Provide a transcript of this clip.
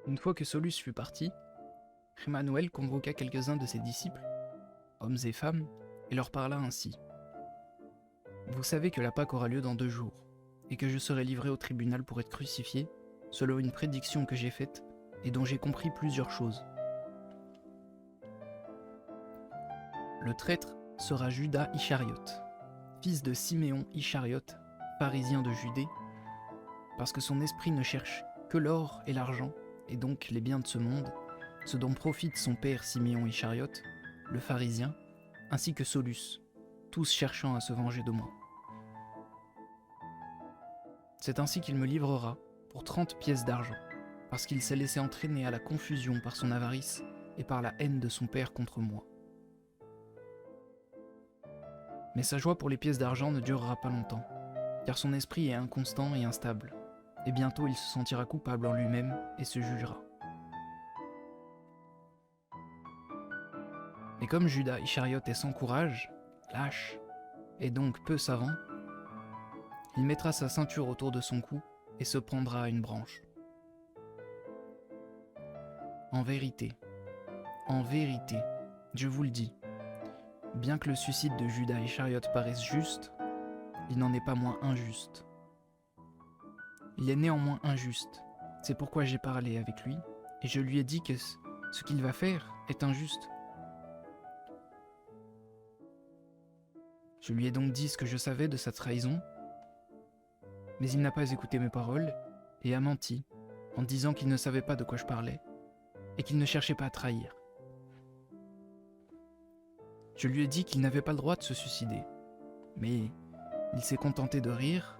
Une fois que Solus fut parti, Emmanuel convoqua quelques-uns de ses disciples, hommes et femmes, et leur parla ainsi. Vous savez que la Pâque aura lieu dans 2 jours, et que je serai livré au tribunal pour être crucifié, selon une prédiction que j'ai faite, et dont j'ai compris plusieurs choses. Le traître sera Judas Iscariote, fils de Siméon Iscariote, pharisien de Judée, parce que son esprit ne cherche que l'or et l'argent, et donc les biens de ce monde, ce dont profite son père Siméon Iscariote, le pharisien, ainsi que Solus, tous cherchant à se venger de moi. C'est ainsi qu'il me livrera pour 30 pièces d'argent, parce qu'il s'est laissé entraîner à la confusion par son avarice et par la haine de son père contre moi. Mais sa joie pour les pièces d'argent ne durera pas longtemps, car son esprit est inconstant et instable, et bientôt il se sentira coupable en lui-même et se jugera. Mais comme Judas Iscariote est sans courage, lâche, et donc peu savant, il mettra sa ceinture autour de son cou et se prendra à une branche. En vérité, je vous le dis, bien que le suicide de Judas Iscariote paraisse juste, il n'en est pas moins injuste. Il est néanmoins injuste, c'est pourquoi j'ai parlé avec lui, et je lui ai dit que ce qu'il va faire est injuste. Je lui ai donc dit ce que je savais de sa trahison, mais il n'a pas écouté mes paroles et a menti en disant qu'il ne savait pas de quoi je parlais et qu'il ne cherchait pas à trahir. Je lui ai dit qu'il n'avait pas le droit de se suicider, mais il s'est contenté de rire